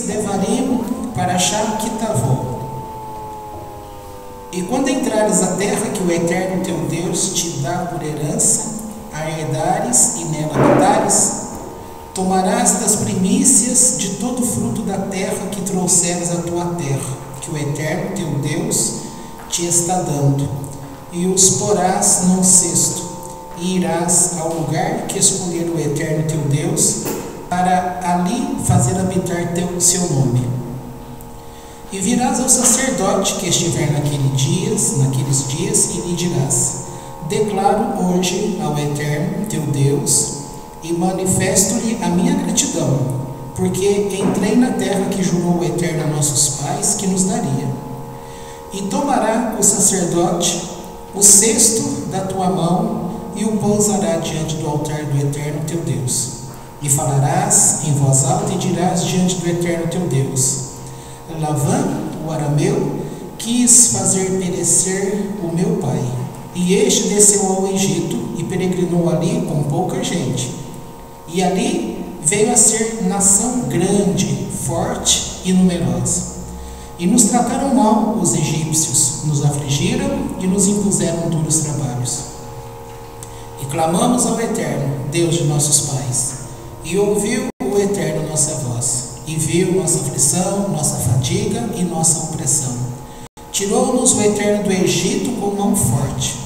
Devarim Parashá Kitavó. E quando entrares a terra que o Eterno teu Deus te dá por herança, a herdares e nela habitares, tomarás das primícias de todo o fruto da terra que trouxeres à tua terra, que o Eterno teu Deus te está dando, e os porás num cesto, e irás ao lugar que escolher o Eterno teu Deus, para ali fazer habitar seu nome. E virás ao sacerdote que estiver naqueles dias, e lhe dirás: declaro hoje ao Eterno teu Deus, e manifesto-lhe a minha gratidão, porque entrei na terra que jurou o Eterno a nossos pais que nos daria. E tomará o sacerdote o cesto da tua mão, e o pousará diante do altar do Eterno teu Deus. E falarás em voz alta e dirás diante do Eterno teu Deus: Lavã, o arameu, quis fazer perecer o meu pai, e este desceu ao Egito e peregrinou ali com pouca gente. E ali veio a ser nação grande, forte e numerosa. E nos trataram mal os egípcios, nos afligiram e nos impuseram duros trabalhos. E clamamos ao Eterno, Deus de nossos pais, e ouviu o Eterno nossa voz, e viu nossa aflição, nossa fadiga e nossa opressão. Tirou-nos o Eterno do Egito com mão forte,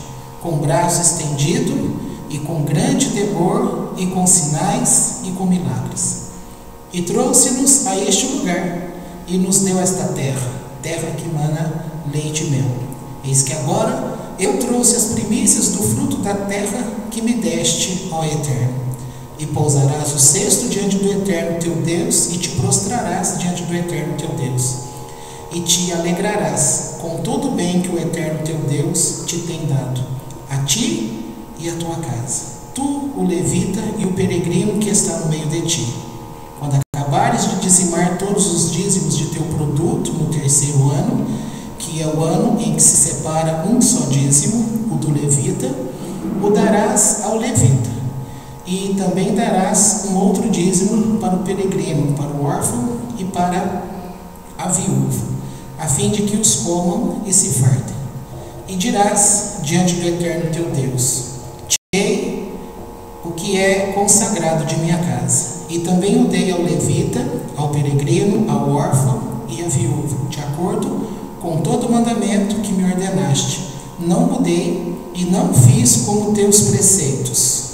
com braço estendido, e com grande temor, e com sinais, e com milagres. E trouxe-nos a este lugar, e nos deu esta terra, terra que mana leite e mel. Eis que agora eu trouxe as primícias do fruto da terra que me deste, ó Eterno. E pousarás o cesto diante do Eterno teu Deus, e te prostrarás diante do Eterno teu Deus, e te alegrarás com todo o bem que o Eterno teu Deus te tem dado, a ti e a tua casa, tu, o levita e o peregrino que está no meio de ti. Quando acabares de dizimar todos os dízimos de teu produto no terceiro ano, que é o ano em que se separa um só dízimo, o do levita, o darás ao levita. E também darás um outro dízimo para o peregrino, para o órfão e para a viúva, a fim de que os comam e se fartem. E dirás diante do Eterno teu Deus: tirei o que é consagrado de minha casa, e também o dei ao levita, ao peregrino, ao órfão e à viúva, de acordo com todo o mandamento que me ordenaste. Não mudei e não fiz como teus preceitos.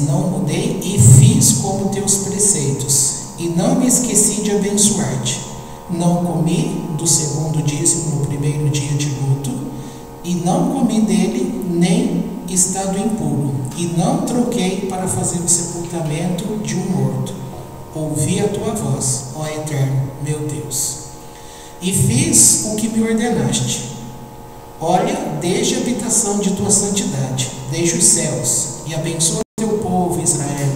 Não mudei e fiz como teus preceitos, e não me esqueci de abençoar-te. Não comi do segundo dízimo no primeiro dia de luto, e não comi dele nem estado impuro, e não troquei para fazer o sepultamento de um morto. Ouvi a tua voz, ó Eterno, meu Deus, e fiz o que me ordenaste. Olha, desde a habitação de tua santidade, desde os céus, e abençoa teu povo Israel,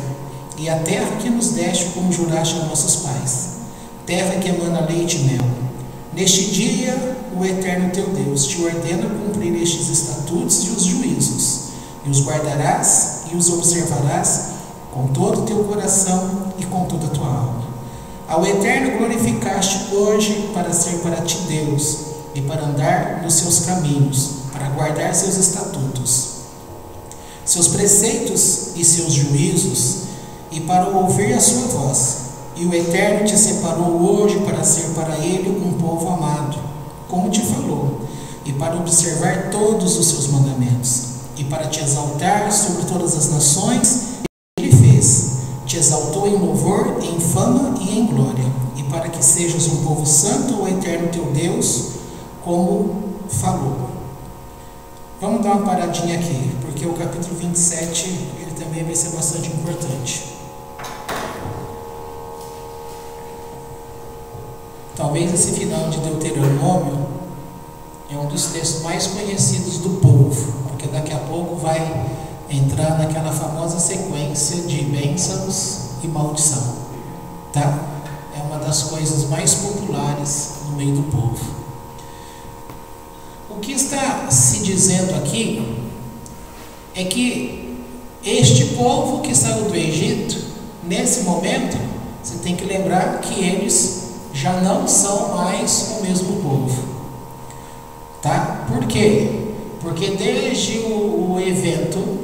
e a terra que nos deste como juraste a nossos pais, terra que emana leite e mel. Neste dia, o Eterno teu Deus te ordena cumprir estes estatutos e os juízos, e os guardarás e os observarás com todo o teu coração e com toda a tua alma. Ao Eterno glorificaste hoje para ser para ti Deus, e para andar nos seus caminhos, para guardar seus estatutos, seus preceitos e seus juízos, e para ouvir a sua voz. E o Eterno te separou hoje para ser para ele um povo amado, como te falou, e para observar todos os seus mandamentos, e para te exaltar sobre todas as nações. Ele fez, te exaltou em louvor, em fama e em glória, e para que sejas um povo santo ao Eterno teu Deus, como falou. Vamos dar uma paradinha aqui, porque o capítulo 27 ele também vai ser bastante importante. Talvez esse final de Deuteronômio é um dos textos mais conhecidos do povo, porque daqui a pouco pouco vai entrar naquela famosa sequência de bênçãos e maldição, tá? É uma das coisas mais populares no meio do povo. O que está se dizendo aqui é que este povo que saiu do Egito, nesse momento, você tem que lembrar que eles já não são mais o mesmo povo, tá? Por quê? Porque desde o evento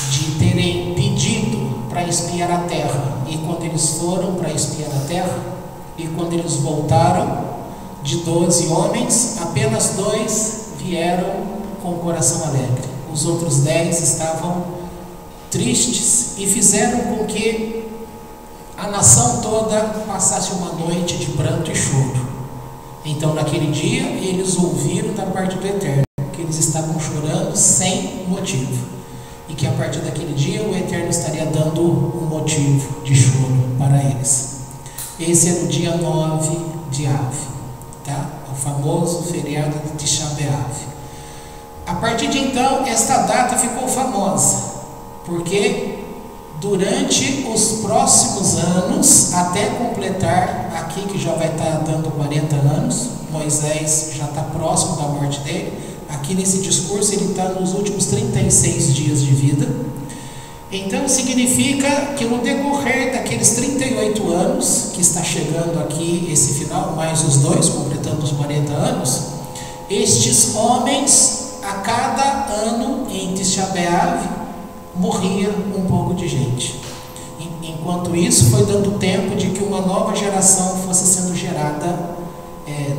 de terem pedido para espiar a terra, e quando eles foram para espiar a terra, e quando eles voltaram, de 12 homens, apenas 2 vieram com o coração alegre. Os outros 10 estavam tristes e fizeram com que a nação toda passasse uma noite de pranto e choro. Então, naquele dia, eles ouviram da parte do Eterno que eles estavam chorando sem motivo, e que a partir daquele dia o Eterno estaria dando um motivo de choro para eles. Esse era o dia 9 de Av, tá? O famoso feriado de Tisha B'Av. A partir de então, esta data ficou famosa, porque durante os próximos anos, até completar aqui, que já vai estar dando 40 anos, Moisés já está próximo da morte dele. Aqui nesse discurso ele está nos últimos 36 dias de vida. Então significa que no decorrer daqueles 38 anos, que está chegando aqui esse final, mais os 2, completando os 40 anos, estes homens, a cada ano em Tisha B'Av, morria um pouco de gente. Enquanto isso, foi dando tempo de que uma nova geração fosse sendo gerada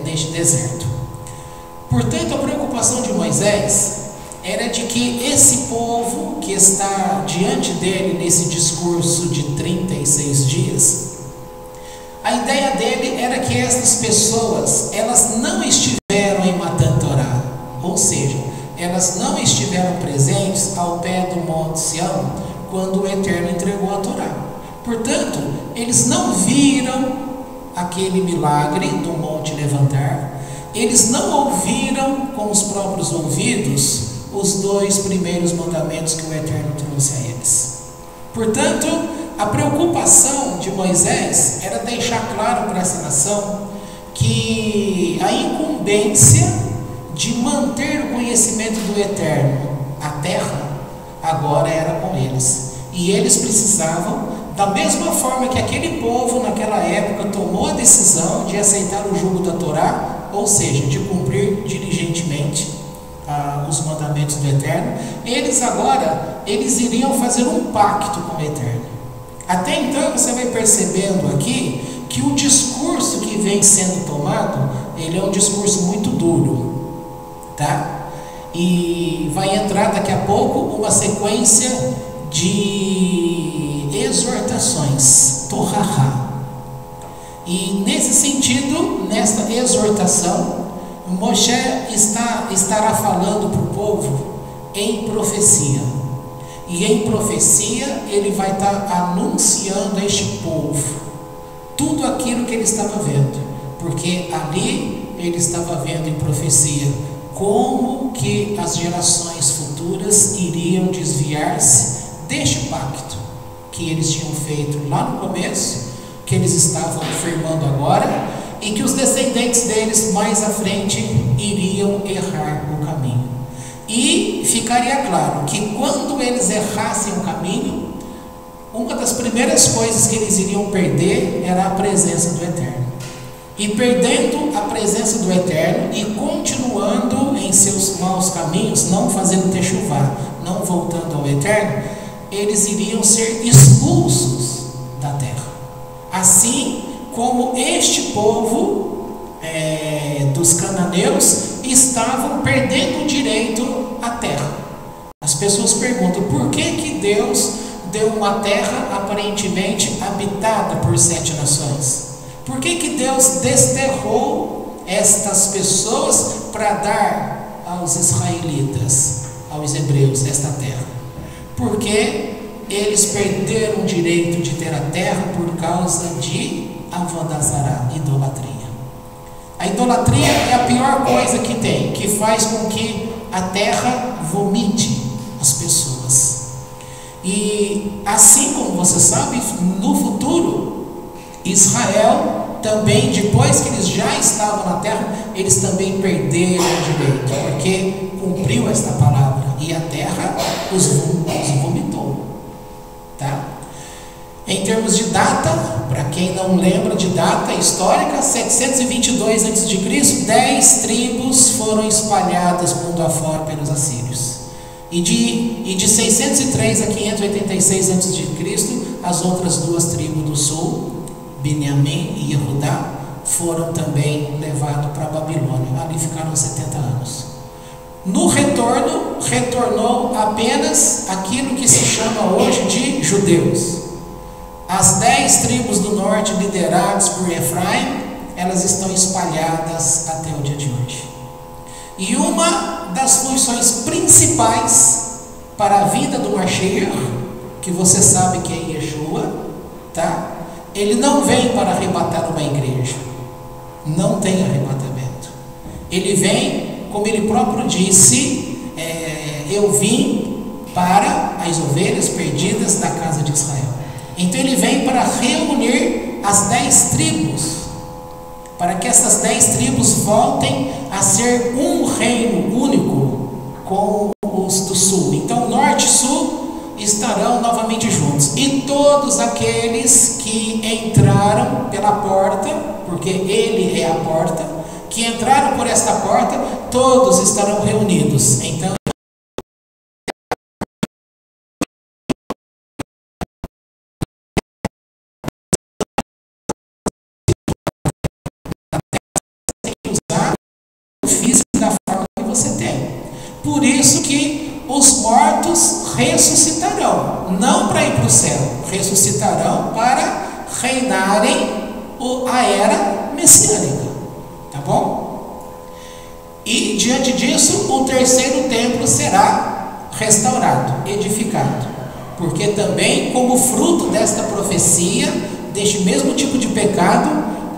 neste deserto. Portanto, a preocupação de Moisés era de que esse povo que está diante dele nesse discurso de 36 dias, a ideia dele era que essas pessoas, elas não estiveram em Matan Torá, ou seja, elas não estiveram presentes ao pé do Monte Sião quando o Eterno entregou a Torá. Portanto, eles não viram aquele milagre do Monte Levantar, eles não ouviram com os próprios ouvidos os 2 primeiros mandamentos que o Eterno trouxe a eles. Portanto, a preocupação de Moisés era deixar claro para essa nação que a incumbência de manter o conhecimento do Eterno, a terra, agora era com eles. E eles precisavam, da mesma forma que aquele povo naquela época tomou a decisão de aceitar o jugo da Torá, ou seja, de cumprir diligentemente os mandamentos do Eterno, eles iriam fazer um pacto com o Eterno. Até então você vai percebendo aqui que o discurso que vem sendo tomado, ele é um discurso muito duro, tá? E vai entrar daqui a pouco uma sequência de exortações, Torahá. E nesse sentido, nesta exortação, Moshe estará falando para o povo em profecia. E em profecia ele vai estar anunciando a este povo tudo aquilo que ele estava vendo, porque ali ele estava vendo em profecia como que as gerações futuras iriam desviar-se deste pacto que eles tinham feito lá no começo, que eles estavam firmando agora, e que os descendentes deles mais à frente iriam errar o caminho. E ficaria claro que quando eles errassem o caminho, uma das primeiras coisas que eles iriam perder era a presença do Eterno. E perdendo a presença do Eterno e continuando em seus maus caminhos, não fazendo techuvá, não voltando ao Eterno, eles iriam ser expulsos da terra. Assim como este povo dos cananeus estavam perdendo o direito à terra. As pessoas perguntam, por que Deus deu uma terra aparentemente habitada por 7 nações? Por que Deus desterrou estas pessoas para dar aos israelitas, aos hebreus, esta terra? Porque eles perderam o direito de ter a terra por causa de Avodazará, idolatria. A idolatria é a pior coisa que tem, que faz com que a terra vomite as pessoas. E assim como você sabe, no futuro, Israel também, depois que eles já estavam na terra, eles também perderam o direito, porque cumpriu esta palavra, e a terra os vomitou. Tá? Em termos de data, para quem não lembra de data histórica, 722 a.C., 10 tribos foram espalhadas mundo afora pelos assírios. E de 603 a 586 a.C., as outras duas tribos do sul, Benjamim e Judá, foram também levados para a Babilônia. Ali ficaram 70 anos. No retorno, retornou apenas aquilo que se chama hoje de judeus. As 10 tribos do norte, lideradas por Efraim, elas estão espalhadas até o dia de hoje. E uma das funções principais para a vida do Mashiach, que você sabe que é Yeshua, tá? Ele não vem para arrebatar uma igreja. Não tem arrebatamento. Ele vem, como ele próprio disse, eu vim para as ovelhas perdidas da casa de Israel. Então ele vem para reunir as 10 tribos, para que essas 10 tribos voltem a ser um reino único com os do sul. Então norte e sul estarão novamente juntos, e todos aqueles que entraram pela porta, porque ele é a porta, que entraram por esta porta, todos estarão reunidos. Então da forma que você tem. Por isso que os mortos ressuscitarão, não para ir para o céu, ressuscitarão para reinarem a era messiânica, tá bom? E diante disso, o terceiro templo será restaurado, edificado, porque também, como fruto desta profecia, deste mesmo tipo de pecado,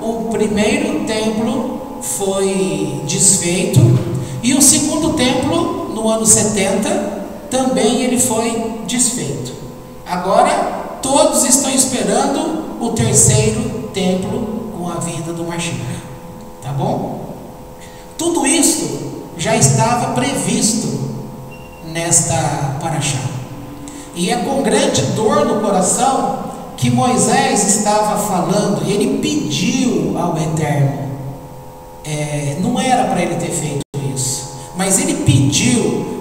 o primeiro templo foi desfeito, e o segundo templo, no ano 70, também ele foi desfeito. Agora todos estão esperando o terceiro templo com a vinda do Mashiach, tá bom? Tudo isso já estava previsto nesta paraxá, e é com grande dor no coração que Moisés estava falando. Ele pediu ao Eterno, não era para ele ter feito isso, mas ele pediu,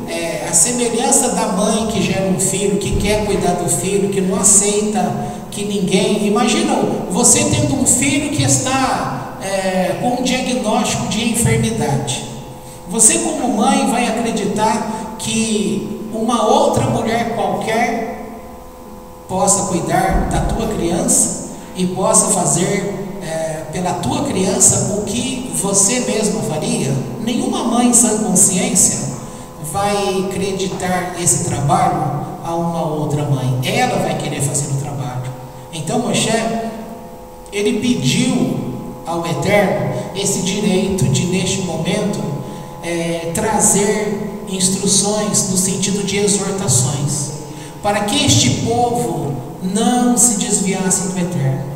a semelhança da mãe que gera um filho, que quer cuidar do filho, que não aceita que ninguém... Imagina você tendo um filho que está com um diagnóstico de enfermidade. Você, como mãe, vai acreditar que uma outra mulher qualquer possa cuidar da tua criança e possa fazer pela tua criança o que você mesma faria? Nenhuma mãe sã consciência vai acreditar esse trabalho a uma outra mãe. Ela vai querer fazer o trabalho. Então Moshe, ele pediu ao Eterno esse direito de, neste momento, trazer instruções no sentido de exortações, para que este povo não se desviasse do Eterno.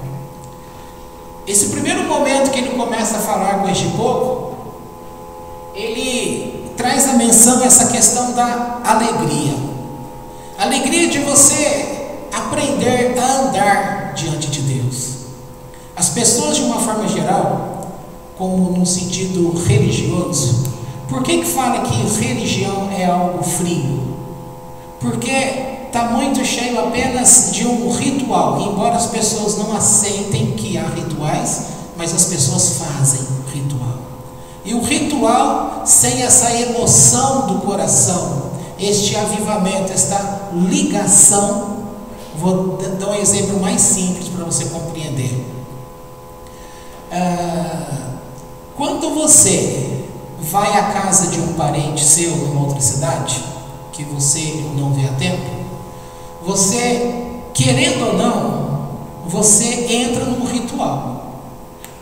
Esse primeiro momento que ele começa a falar com este povo, ele traz a menção essa questão da alegria. Alegria de você aprender a andar diante de Deus. As pessoas, de uma forma geral, como no sentido religioso, por que fala que religião é algo frio? Porque está muito cheio apenas de um ritual, embora as pessoas não aceitem que há rituais, mas as pessoas fazem ritual. E o ritual, sem essa emoção do coração, este avivamento, esta ligação, vou dar um exemplo mais simples para você compreender. Quando você vai à casa de um parente seu numa outra cidade, que você não vê há tempo, você, querendo ou não, você entra num ritual.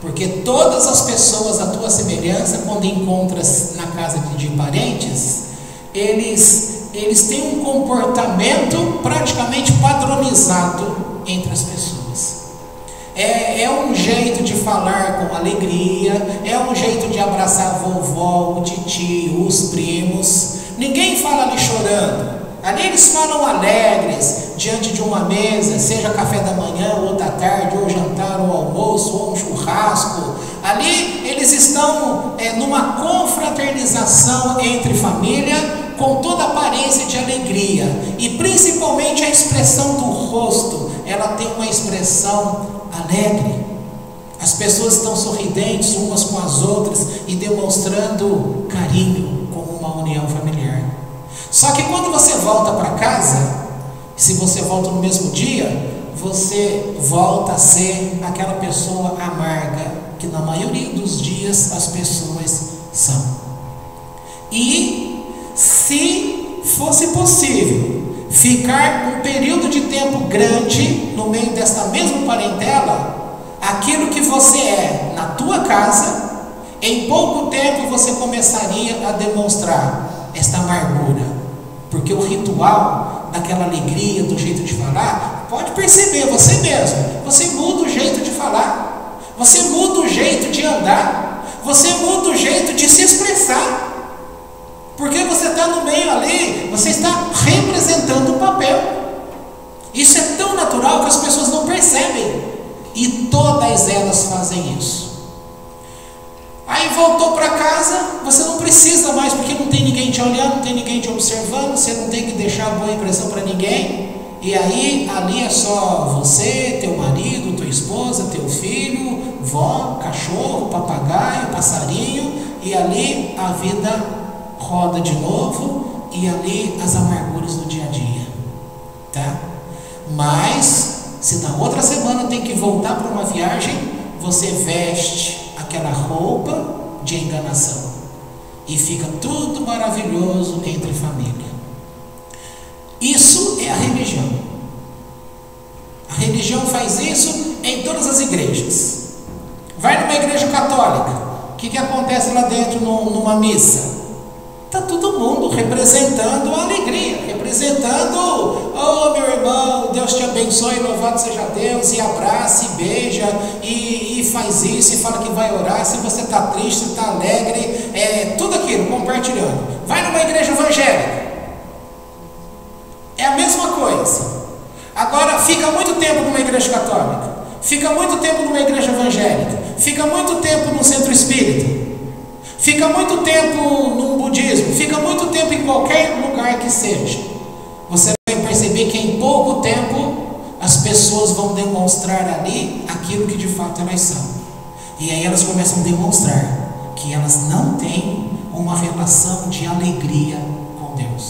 Porque todas as pessoas à tua semelhança, quando encontras na casa de parentes, eles têm um comportamento praticamente padronizado entre as pessoas. É um jeito de falar com alegria, é um jeito de abraçar a vovó, o titio, os primos. Ninguém fala ali chorando. Ali eles falam alegres, diante de uma mesa, seja café da manhã, ou da tarde, ou jantar, ou almoço, ou um churrasco. Ali eles estão numa confraternização entre família, com toda a aparência de alegria. E principalmente a expressão do rosto, ela tem uma expressão alegre. As pessoas estão sorridentes umas com as outras e demonstrando carinho, como uma união familiar. Só que quando você volta para casa, se você volta no mesmo dia, você volta a ser aquela pessoa amarga que na maioria dos dias as pessoas são. E se fosse possível ficar um período de tempo grande no meio desta mesma parentela, aquilo que você é na tua casa, em pouco tempo você começaria a demonstrar esta amargura. Porque o ritual daquela alegria, do jeito de falar, pode perceber você mesmo, você muda o jeito de falar, você muda o jeito de andar, você muda o jeito de se expressar. Porque você está no meio ali, você está representando um papel. Isso é tão natural que as pessoas não percebem. E todas elas fazem isso. Aí voltou para casa, você não precisa mais, porque não tem ninguém te olhando, não tem ninguém te observando, você não tem que deixar boa impressão para ninguém. E aí, ali é só você, teu marido, tua esposa, teu filho, vó, cachorro, papagaio, passarinho. E ali a vida roda de novo, e ali as amarguras do dia a dia, tá? Mas se na outra semana tem que voltar para uma viagem, você veste aquela roupa de enganação e fica tudo maravilhoso entre família. Isso é a religião. A religião faz isso em todas as igrejas. Vai numa igreja católica, o que acontece lá dentro numa missa? Está todo mundo representando a alegria, representando, oh meu irmão, Deus te abençoe, louvado seja Deus, e abraça, e beija, e faz isso, e fala que vai orar, se você está triste, está alegre, tudo aquilo, compartilhando. Vai numa igreja evangélica, é a mesma coisa. Agora, fica muito tempo numa igreja católica, fica muito tempo numa igreja evangélica, fica muito tempo num centro espírita, fica muito tempo no budismo, fica muito tempo em qualquer lugar que seja. Você vai perceber que em pouco tempo as pessoas vão demonstrar ali aquilo que de fato elas são. E aí elas começam a demonstrar que elas não têm uma relação de alegria com Deus,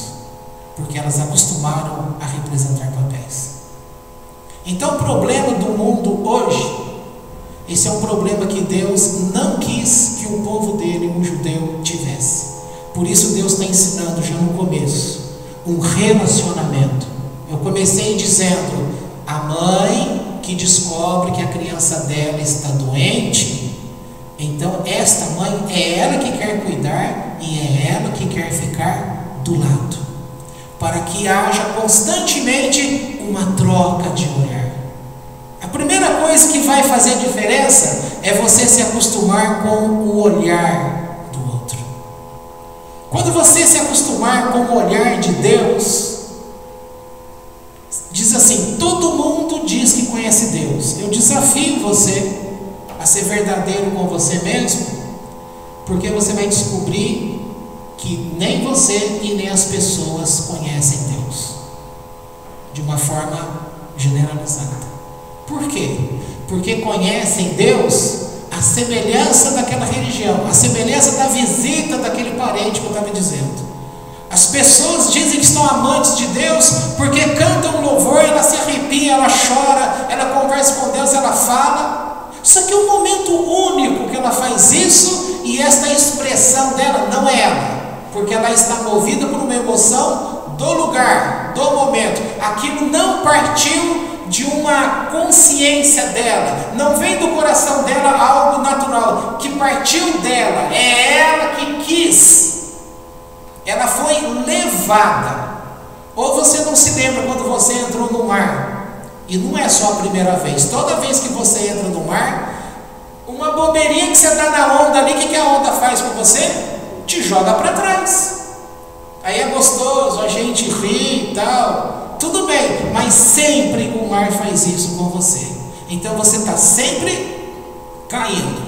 porque elas acostumaram a representar papéis. Então o problema do mundo hoje, esse é um problema que Deus não quis que o povo dele, um judeu, tivesse. Por isso Deus está ensinando já no começo um relacionamento. Eu comecei dizendo, a mãe que descobre que a criança dela está doente, então esta mãe é ela que quer cuidar e é ela que quer ficar do lado, para que haja constantemente uma troca de olhar. A primeira coisa que vai fazer diferença é você se acostumar com o olhar do outro. Quando você se acostumar com o olhar de Deus, diz assim, todo mundo diz que conhece Deus. Eu desafio você a ser verdadeiro com você mesmo, porque você vai descobrir que nem você e nem as pessoas conhecem Deus de uma forma generalizada. Por quê? Porque conhecem Deus a semelhança daquela religião, a semelhança da visita daquele parente que eu estava dizendo. As pessoas dizem que estão amantes de Deus porque cantam louvor, ela se arrepia, ela chora, ela conversa com Deus, ela fala. Só que é um momento único que ela faz isso, e esta expressão dela não é ela, porque ela está movida por uma emoção do lugar, do momento. Aquilo não partiu de uma consciência dela, não vem do coração dela algo natural, que partiu dela, é ela que quis, ela foi levada. Ou você não se lembra quando você entrou no mar, e não é só a primeira vez, toda vez que você entra no mar, uma bobeirinha que você dá na onda ali, o que a onda faz com você? Te joga para trás. Aí é gostoso, a gente ri e tal, tudo bem, mas sempre o mar faz isso com você. Então você está sempre caindo,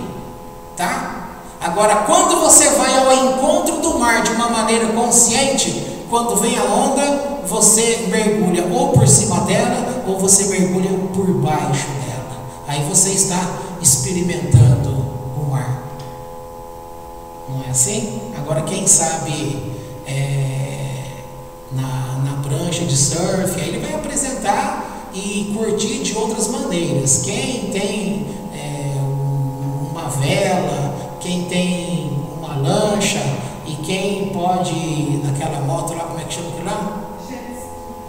tá? Agora, quando você vai ao encontro do mar de uma maneira consciente, quando vem a onda, você mergulha ou por cima dela, ou você mergulha por baixo dela. Aí você está experimentando o mar. Não é assim? Agora, quem sabe na prancha de surf, aí ele vai apresentar e curtir de outras maneiras. Quem tem uma vela, quem tem uma lancha, e quem pode ir naquela moto lá, como é que chama aquilo lá?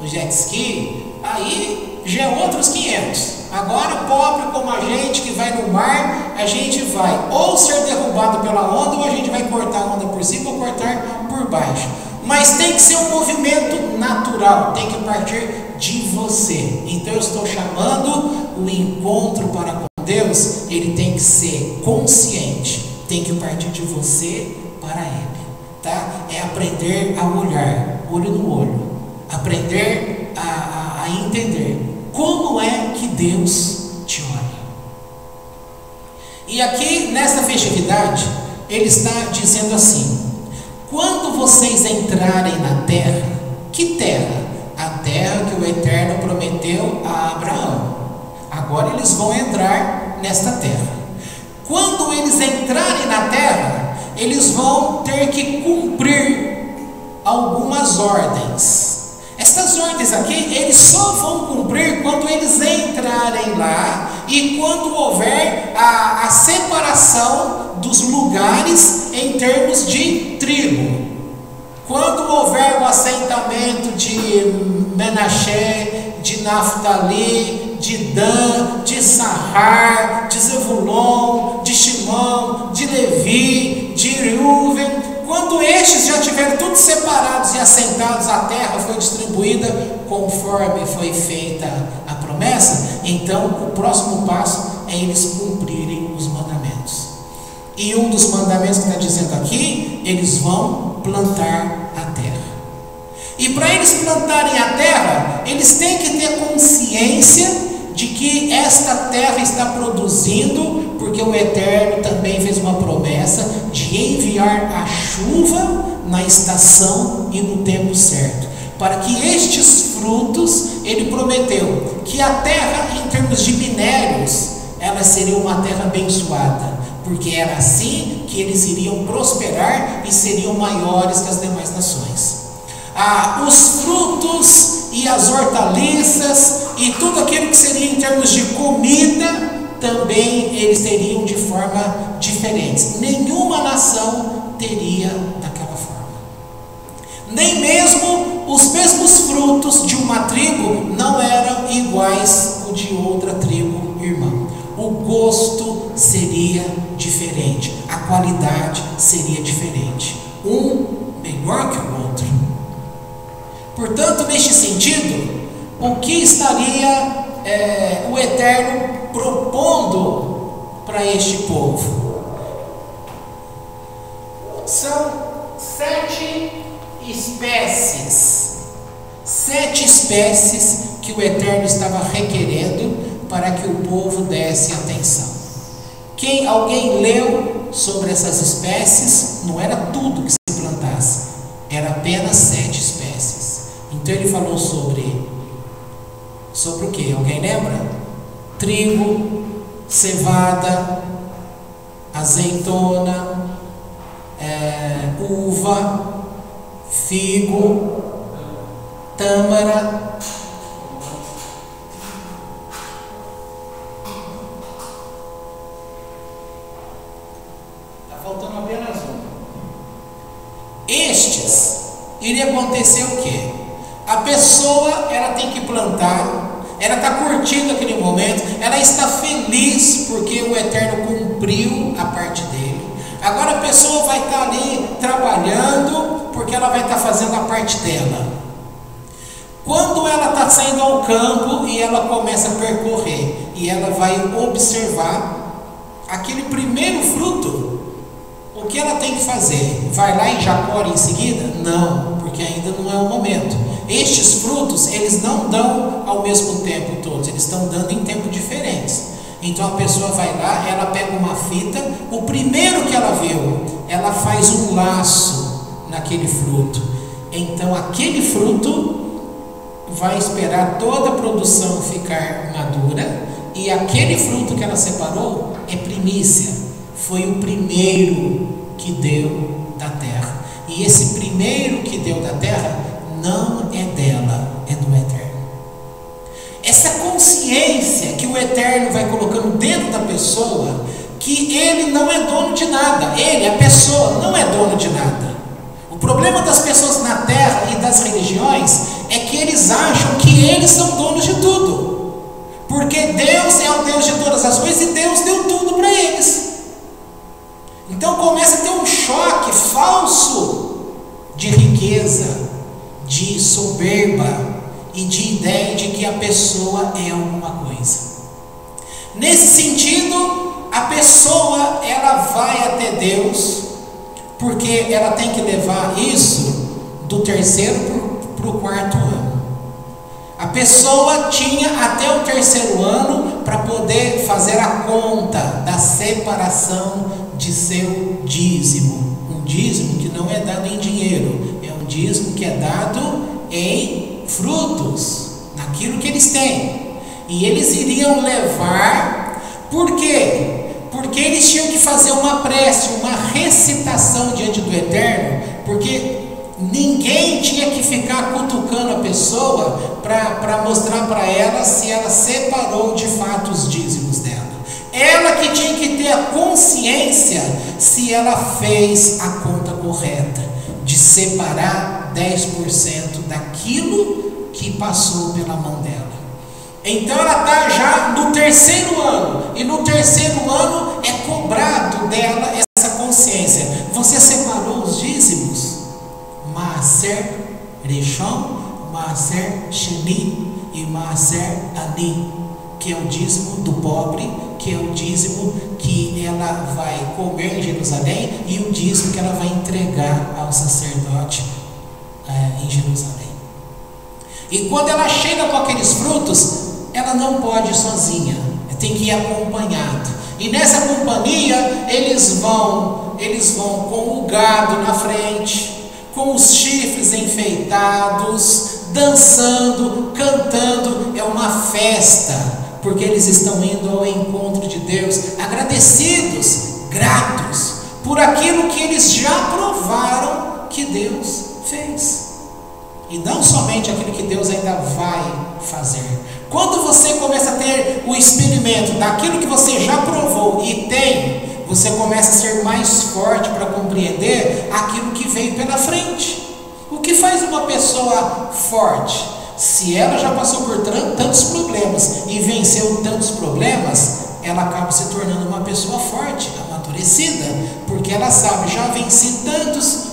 O jet ski, aí já é outros 500. Agora, pobre como a gente que vai no mar, a gente vai ou ser derrubado pela onda, ou a gente vai cortar a onda por cima ou cortar por baixo. Mas tem que ser um movimento natural, tem que partir de você. Então eu estou chamando o encontro para com Deus, ele tem que ser consciente, tem que partir de você para Ele, tá? É aprender a olhar, olho no olho, aprender a entender como é que Deus te olha. E aqui nesta festividade, ele está dizendo assim: quando vocês entrarem na terra, que terra? A terra que o Eterno prometeu a Abraão. Agora eles vão entrar nesta terra. Quando eles entrarem na terra, eles vão ter que cumprir algumas ordens. Estas ordens aqui, eles só vão cumprir quando eles entrarem lá e quando houver a separação dos lugares em termos de tribo. Quando houver o assentamento de Menaché, de Naftali, de Dan, de Sahar, de Zebulon, de Shimão, de Levi, de Reuven, quando estes já tiverem todos separados e assentados, a terra foi distribuída conforme foi feita a promessa, então o próximo passo é eles cumprirem os mandamentos. E um dos mandamentos que está dizendo aqui, eles vão plantar a terra. E para eles plantarem a terra, eles têm que ter consciência de que esta terra está produzindo, porque o Eterno também fez uma promessa de enviar a chuva na estação e no tempo certo, para que estes frutos, ele prometeu que a terra, em termos de minérios, ela seria uma terra abençoada, porque era assim que eles iriam prosperar e seriam maiores que as demais nações. Os frutos e as hortaliças e tudo aquilo que seria em termos de comida, também eles teriam de forma diferente. Nenhuma nação teria daquela forma. Nem mesmo os mesmos frutos de uma tribo não eram iguais ao de outra tribo irmã. O gosto seria diferente, a qualidade seria diferente, um melhor que o outro. Portanto, neste sentido, o que estaria o Eterno propondo para este povo? São 7 espécies que o Eterno estava requerendo para que o povo desse atenção. Alguém leu sobre essas espécies? Não era tudo que se plantasse, era apenas 7 espécies. Então ele falou sobre o que? Alguém lembra? Trigo, cevada, azeitona, uva, figo, tâmara, está faltando apenas um. Estes, iria acontecer o quê? A pessoa, ela tem que plantar, ela está curtindo aquele momento, ela está feliz porque o Eterno cumpriu a parte dele. Agora a pessoa vai estar ali trabalhando porque ela vai estar fazendo a parte dela. Quando ela está saindo ao campo e ela começa a percorrer e ela vai observar aquele primeiro fruto, o que ela tem que fazer? Vai lá e já colhe em seguida? Não, porque ainda não é o momento. Estes frutos, eles não dão ao mesmo tempo todos, eles estão dando em tempos diferentes. Então a pessoa vai lá, ela pega uma fita, o primeiro que ela viu, ela faz um laço naquele fruto. Então aquele fruto vai esperar toda a produção ficar madura, e aquele fruto que ela separou é primícia, foi o primeiro que deu da terra. E esse primeiro que deu da terra não é dela, é do Eterno. Essa consciência que o Eterno vai colocando dentro da pessoa, que ele não é dono de nada, ele, a pessoa, não é dono de nada. O problema das pessoas na terra e das religiões é que eles acham que eles são donos de tudo, porque Deus é o Deus de todas as coisas e Deus deu tudo para eles. Então começa a ter um choque falso de riqueza, de soberba e de ideia de que a pessoa é alguma coisa. Nesse sentido, a pessoa ela vai até Deus porque ela tem que levar isso do terceiro para o quarto ano. A pessoa tinha até o terceiro ano para poder fazer a conta da separação de seu dízimo. Um dízimo que não é dado em dinheiro, é um dízimo que é dado em frutos, naquilo que eles têm. E eles iriam levar, por quê? Porque eles tinham que fazer uma prece, uma recitação diante do Eterno, porque ninguém tinha que ficar cutucando a pessoa para mostrar para ela se ela separou de fato os dízimos dela. Ela que tinha que ter a consciência se ela fez a conta correta, de separar 10% daquilo que passou pela mão dela. Então ela está já no terceiro ano, e no terceiro ano é cobrado dela essa consciência. Você separou os dízimos? Maaser Rishon, Maaser Sheni e Maaser Ani, que é o dízimo do pobre, que é o dízimo que ela vai comer em Jerusalém, e o dízimo que ela vai entregar ao sacerdote em Jerusalém. E quando ela chega com aqueles frutos, ela não pode ir sozinha, tem que ir acompanhado. E nessa companhia eles vão com o gado na frente, com os chifres enfeitados, dançando, cantando. É uma festa, porque eles estão indo ao encontro de Deus, agradecidos, gratos por aquilo que eles já provaram que Deus fez, e não somente aquilo que Deus ainda vai fazer. Quando você começa a ter o experimento daquilo que você já provou e tem, você começa a ser mais forte para compreender aquilo que veio pela frente. O que faz uma pessoa forte? Se ela já passou por tantos problemas e venceu tantos problemas, ela acaba se tornando uma pessoa forte, amadurecida, porque ela sabe, já venci tantos,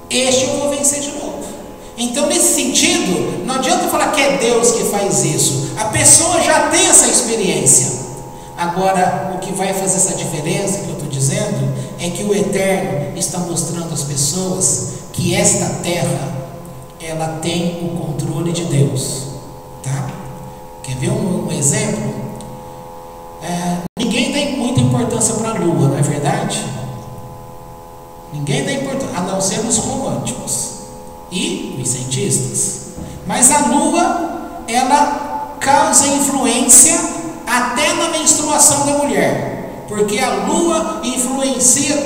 este eu vou vencer de novo. Então, nesse sentido, não adianta falar que é Deus que faz isso. A pessoa já tem essa experiência. Agora, o que vai fazer essa diferença que eu estou dizendo é que o Eterno está mostrando às pessoas que esta terra, ela tem o controle de Deus, tá? Quer ver um exemplo? Ninguém dá muita importância para a lua, não é verdade? Ninguém dá importância, a não ser os românticos e os cientistas. Mas a lua, ela causa influência até na menstruação da mulher, porque a lua influencia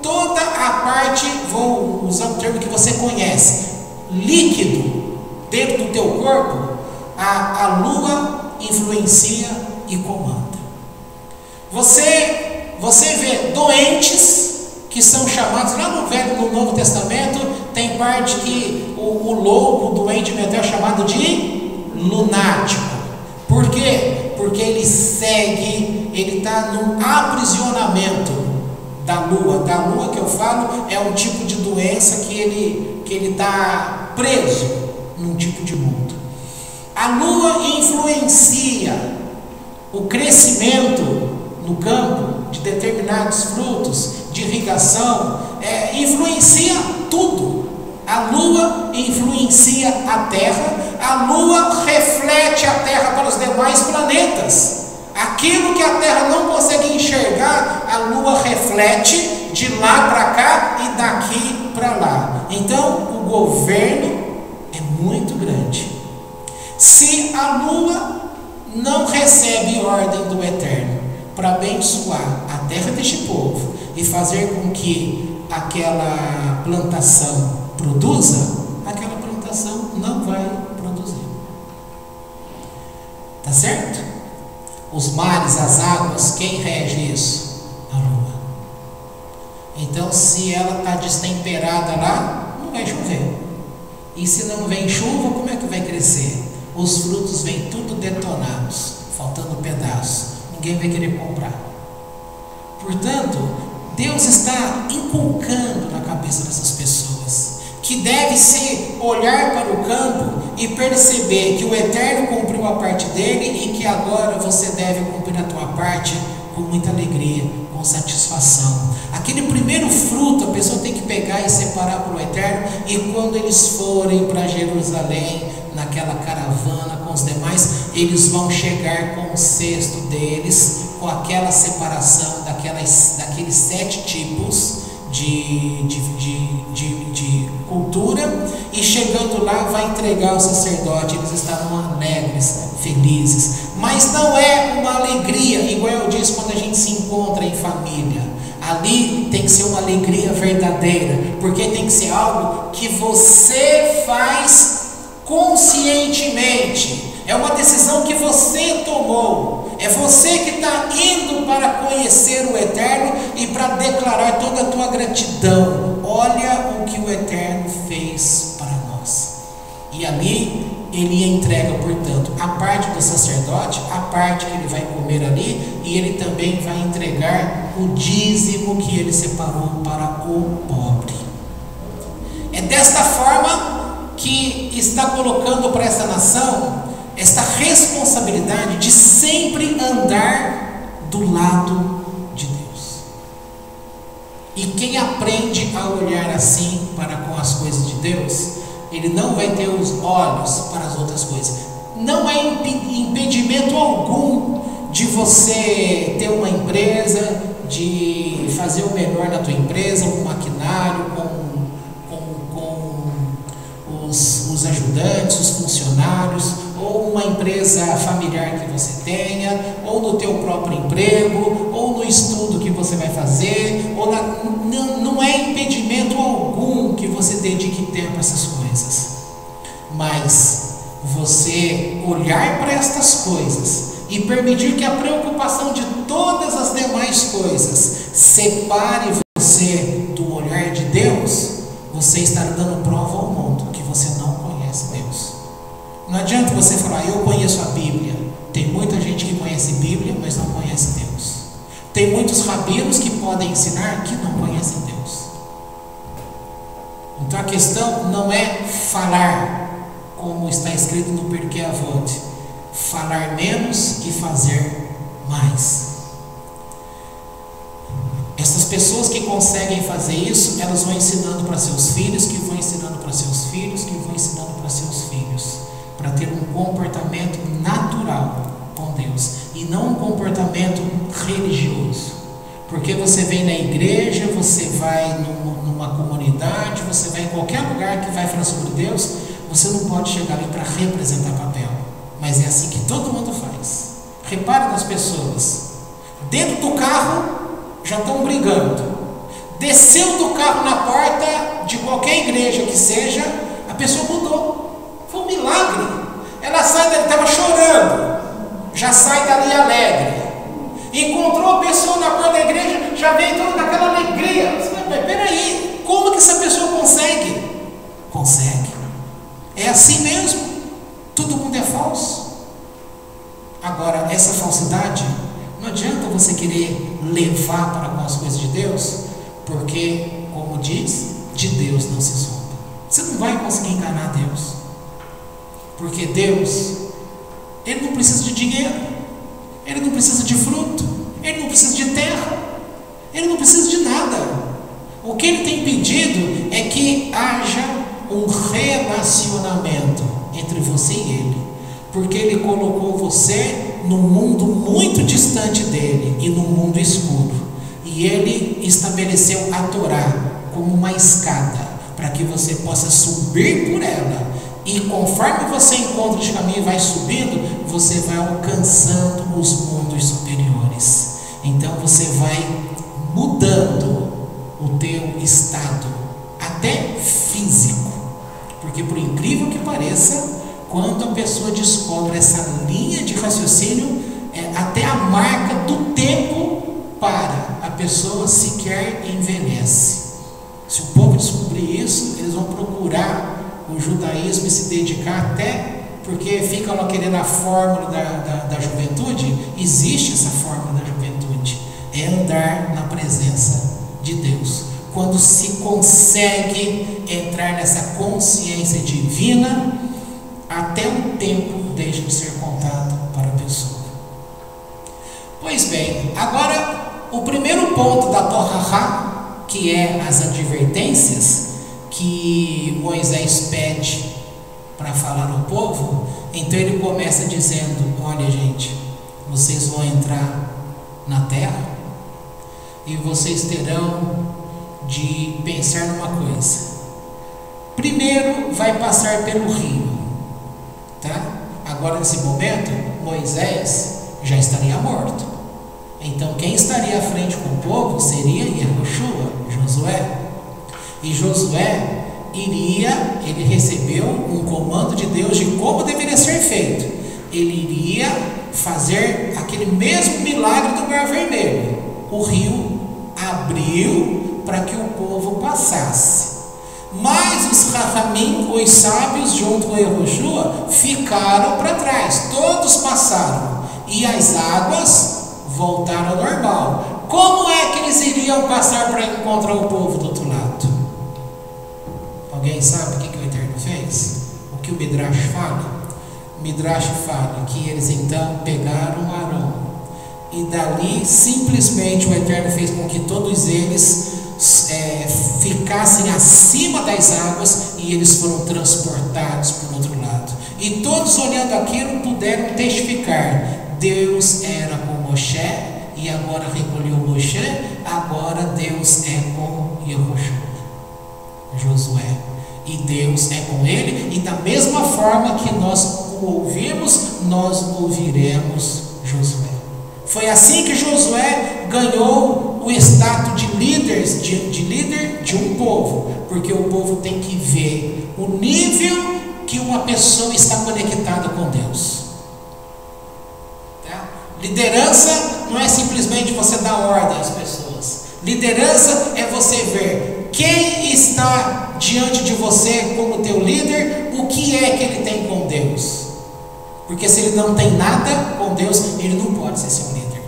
toda a parte, vou usar um termo que você conhece, líquido dentro do teu corpo. A lua influencia e comanda. Você vê doentes que são chamados, lá no Novo Testamento, tem parte que o louco, o doente mental é chamado de lunático. Por quê? Porque ele segue, ele está no aprisionamento da lua. Da lua que eu falo é um tipo de doença que ele está preso num tipo de mundo. A lua influencia o crescimento no campo de determinados frutos, de irrigação, influencia tudo. A lua influencia a Terra, a lua reflete a Terra para os demais planetas. Aquilo que a Terra não consegue enxergar, a lua reflete de lá para cá e daqui para lá. Então, o governo é muito grande. Se a lua não recebe ordem do Eterno para abençoar a terra deste povo e fazer com que aquela plantação produza, aquela plantação não vai produzir. Tá certo? Os mares, as águas, quem rege isso? A lua. Então, se ela está destemperada lá, não vai chover. E se não vem chuva, como é que vai crescer? Os frutos vêm tudo detonados, faltando pedaços. Ninguém vai querer comprar. Portanto, Deus está inculcando na cabeça dessas pessoas que deve se olhar para o campo e perceber que o Eterno cumpriu a parte dele e que agora você deve cumprir a tua parte com muita alegria, com satisfação. Aquele primeiro fruto a pessoa tem que pegar e separar para o Eterno, e quando eles forem para Jerusalém, naquela caravana com os demais, eles vão chegar com o cesto deles, com aquela separação daqueles 7 tipos de cultura, e chegando lá vai entregar ao sacerdote. Eles estavam alegres, felizes, mas não é uma alegria igual eu disse quando a gente se encontra em família. Ali tem que ser uma alegria verdadeira, porque tem que ser algo que você faz conscientemente, é uma decisão que você tomou, é você que está indo para conhecer o Eterno e para declarar toda a tua gratidão. Olha o que o Eterno fez para nós. E ali ele entrega, portanto, a parte do sacerdote, a parte que ele vai comer ali, e ele também vai entregar o dízimo que ele separou para o pobre. É desta forma que está colocando para essa nação esta responsabilidade de sempre andar do lado de Deus. E quem aprende a olhar assim para com as coisas de Deus, ele não vai ter os olhos para as outras coisas. Não é impedimento algum de você ter uma empresa, de fazer o melhor na tua empresa, um maquinário, com os ajudantes, os funcionários, ou uma empresa familiar que você tenha, ou no teu próprio emprego, ou no estudo que você vai fazer, não é impedimento algum que você dedique tempo a essas coisas, mas você olhar para estas coisas e permitir que a preocupação de todas as demais coisas separe você do olhar de Deus, você estará dando prova ao mundo que você não conhece Deus. Não adianta você falar, eu conheço a Bíblia. Tem muita gente que conhece Bíblia, mas não conhece Deus. Tem muitos rabinos que podem ensinar que não conhecem Deus. Então a questão não é falar, como está escrito no Pirkei Avot, falar menos e fazer mais. Essas pessoas que conseguem fazer isso, elas vão ensinando para seus filhos, que vão ensinando para seus filhos, que vão ensinando para seus filhos, para ter um comportamento natural com Deus e não um comportamento religioso. Porque você vem na igreja, você vai numa comunidade, você vai em qualquer lugar que vai falar sobre Deus, você não pode chegar ali para representar papel, mas é assim que todo mundo faz. Repare nas pessoas, dentro do carro já estão brigando, desceu do carro na porta de qualquer igreja que seja, a pessoa mudou. Foi um milagre. Ela sai dali, estava chorando, já sai dali alegre. Encontrou a pessoa na porta da igreja, já veio toda aquela alegria. Mas peraí, como que essa pessoa consegue? Consegue. É assim mesmo. Todo mundo é falso. Agora, essa falsidade, não adianta você querer levar para com as coisas de Deus, porque, como diz, de Deus não se zomba. Você não vai conseguir enganar Deus, porque Deus, Ele não precisa de dinheiro, Ele não precisa de fruto, Ele não precisa de terra, Ele não precisa de nada. O que Ele tem pedido é que haja um relacionamento entre você e Ele, porque Ele colocou você num mundo muito distante dEle e num mundo escuro, e Ele estabeleceu a Torá como uma escada, para que você possa subir por ela, e conforme você encontra esse caminho e vai subindo, você vai alcançando os mundos superiores. Então você vai mudando o teu estado, até físico, porque por incrível que pareça, quando a pessoa descobre essa linha de raciocínio, até a marca do tempo para, a pessoa sequer envelhece. Se o povo descobrir isso, eles vão procurar o judaísmo e se dedicar, até porque ficam lá querendo a fórmula da juventude. Existe essa fórmula da juventude, é andar na presença de Deus. Quando se consegue entrar nessa consciência divina, até o tempo deixa de ser contado para a pessoa. Pois bem, agora o primeiro ponto da Torá, que é as advertências que Moisés pede para falar ao povo. Então ele começa dizendo: olha, gente, vocês vão entrar na terra e vocês terão de pensar numa coisa. Primeiro vai passar pelo rio, tá? Agora nesse momento Moisés já estaria morto, então quem estaria à frente com o povo seria Yehoshua, Josué. E Josué ele recebeu um comando de Deus de como deveria ser feito. Ele iria fazer aquele mesmo milagre do Mar Vermelho. O rio abriu para que o povo passasse. Mas os Rahamim, os sábios, junto com Yehoshua, ficaram para trás. Todos passaram e as águas voltaram ao normal. Como é que eles iriam passar para encontrar o povo do outro lado? Alguém sabe o que o Eterno fez? O que o Midrash fala? O Midrash fala que eles então pegaram Arão, e dali simplesmente o Eterno fez com que todos eles ficassem acima das águas, e eles foram transportados para o outro lado. E todos, olhando aquilo, puderam testificar: Deus era com Moshe, e agora recolheu Moshe, agora Deus é com Yehoshua, Josué, e Deus é com ele, e da mesma forma que nós o ouvimos, nós ouviremos Josué. Foi assim que Josué ganhou o status de líder de um povo, porque o povo tem que ver o nível que uma pessoa está conectada com Deus. Tá? Liderança não é simplesmente você dar ordem às pessoas. Liderança é você ver quem está diante de você como teu líder, o que é que ele tem com Deus. Porque se ele não tem nada com Deus, ele não pode ser seu líder.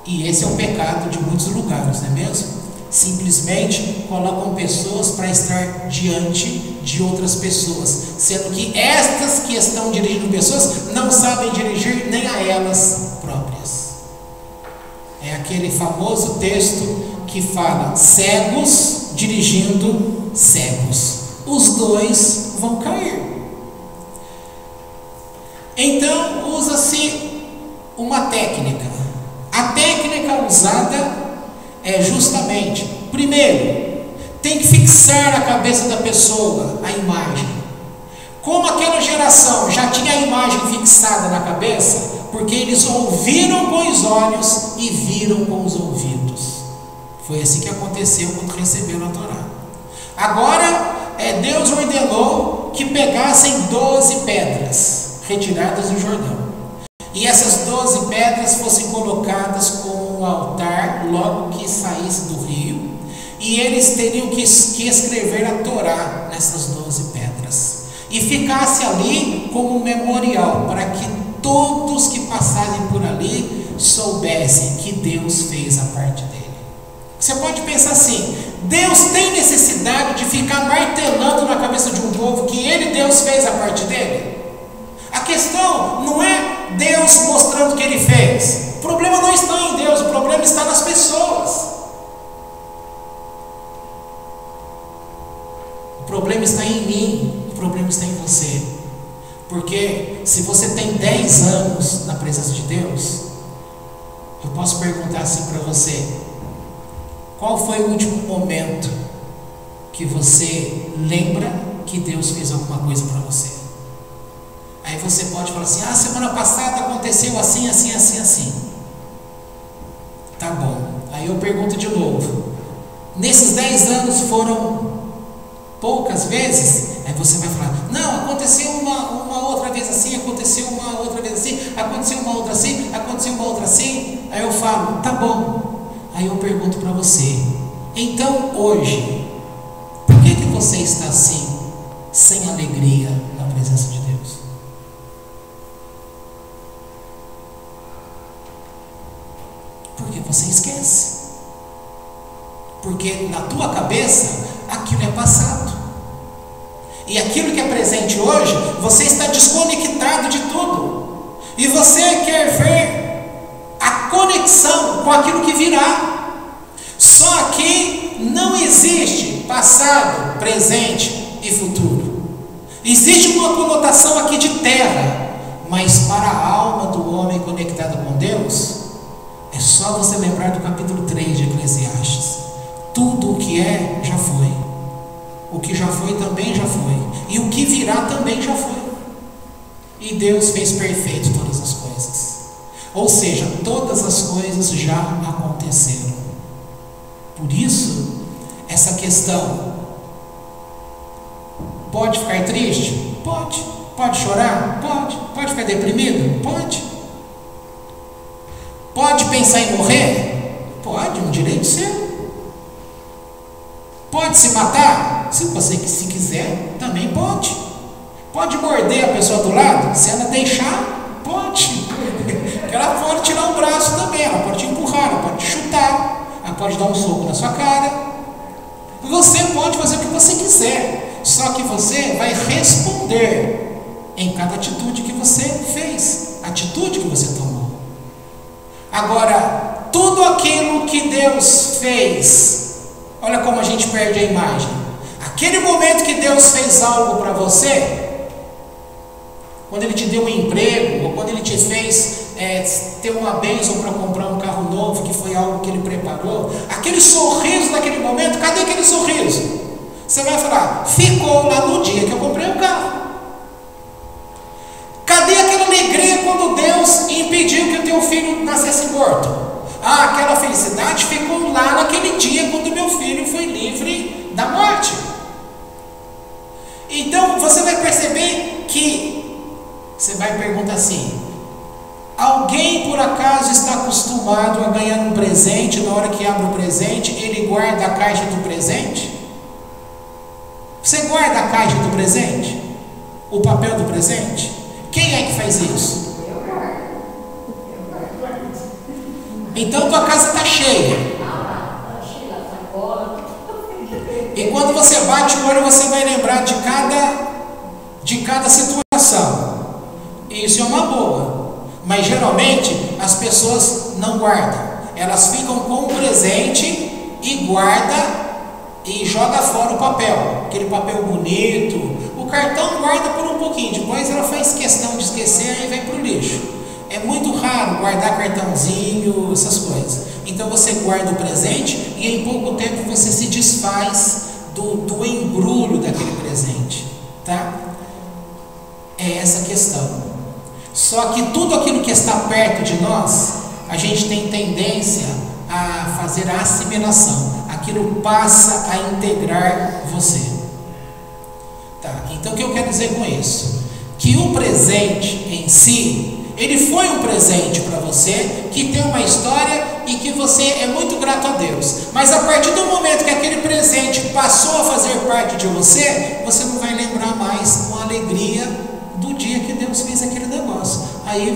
E esse é o pecado de muitos lugares, não é mesmo? Simplesmente colocam pessoas para estar diante de outras pessoas, sendo que estas que estão dirigindo pessoas não sabem dirigir nem a elas próprias. É aquele famoso texto que fala: cegos dirigindo cegos, os dois vão cair. Então usa-se uma técnica. A técnica usada é justamente: primeiro, tem que fixar na cabeça da pessoa a imagem. Como aquela geração já tinha a imagem fixada na cabeça, porque eles ouviram com os olhos e viram com os ouvidos. Foi assim que aconteceu quando receberam a Torá. Agora, Deus ordenou que pegassem 12 pedras retiradas do Jordão, e essas 12 pedras fossem colocadas como um altar logo que saísse do rio, e eles teriam que escrever a Torá nessas 12 pedras, e ficasse ali como um memorial, para que todos que passarem por ali soubessem que Deus fez a parte dele. Você pode pensar assim: Deus tem necessidade de ficar martelando na cabeça de um povo que Deus fez a parte dele? A questão não é Deus mostrando o que ele fez. O problema não está em Deus, o problema está nas pessoas. O problema está em mim, o problema está em você. Porque se você tem 10 anos na presença de Deus, eu posso perguntar assim para você: qual foi o último momento que você lembra que Deus fez alguma coisa para você? Aí você pode falar assim: semana passada aconteceu assim, assim, assim, assim. Tá bom. Aí eu pergunto de novo: nesses 10 anos foram poucas vezes? Aí você vai falar: não, aconteceu uma outra vez assim, aconteceu uma outra vez assim, aconteceu uma outra assim, aconteceu uma outra assim. Aí eu falo: tá bom. Aí eu pergunto para você: então hoje, por que você está assim, sem alegria na presença de Deus? Porque você esquece. Porque na tua cabeça aquilo é passado. E aquilo que é presente hoje, você está desconectado de tudo. E você quer ver a conexão com aquilo que virá. Só que não existe passado, presente e futuro. Existe uma conotação aqui de terra, mas para a alma do homem conectada com Deus, é só você lembrar do capítulo 3 de Eclesiastes. Tudo o que é, já foi. O que já foi também já foi. E o que virá também já foi. E Deus fez perfeito todas as coisas. Ou seja, todas as coisas já aconteceram. Por isso, essa questão: pode ficar triste? Pode. Pode chorar? Pode. Pode ficar deprimido? Pode. Pode pensar em morrer? Pode, um direito seu. Pode se matar? Se você se quiser, também pode. Pode morder a pessoa do lado? Se ela deixar, pode. Ela pode tirar o braço também, ela pode te empurrar, ela pode te chutar, ela pode dar um soco na sua cara. Você pode fazer o que você quiser, só que você vai responder em cada atitude que você fez, atitude que você tomou. Agora, tudo aquilo que Deus fez, olha como a gente perde a imagem. Aquele momento que Deus fez algo para você, quando Ele te deu um emprego, ou quando Ele te fez ter uma bênção para comprar um carro novo, que foi algo que Ele preparou, aquele sorriso naquele momento, cadê aquele sorriso? Você vai falar: ficou lá no dia que eu comprei o carro. Cadê aquela alegria quando Deus impediu que o teu filho nascesse morto? Aquela felicidade ficou lá naquele dia quando meu filho foi livre da morte. Então você vai perceber que você vai perguntar assim: alguém por acaso está acostumado a ganhar um presente? Na hora que abre o presente, ele guarda a caixa do presente? Você guarda a caixa do presente? O papel do presente? Quem é que faz isso? Então tua casa está cheia. E quando você bate o olho, você vai lembrar de cada situação. Isso é uma boa. Mas geralmente as pessoas não guardam. Elas ficam com o presente e guardam e joga fora o papel. Aquele papel bonito. O cartão guarda por um pouquinho. Depois ela faz questão de esquecer e vai para o lixo. É muito raro guardar cartãozinho, essas coisas. Então você guarda o presente e em pouco tempo você se desfaz do embrulho daquele presente, tá? É essa questão. Só que tudo aquilo que está perto de nós, a gente tem tendência a fazer a assimilação. Aquilo passa a integrar você. Tá? Então o que eu quero dizer com isso? Que o presente em si, ele foi um presente para você, que tem uma história e que você é muito grato a Deus. Mas a partir do momento que aquele presente passou a fazer parte de você, você não vai lembrar mais com alegria do dia que Deus fez aquele negócio. aí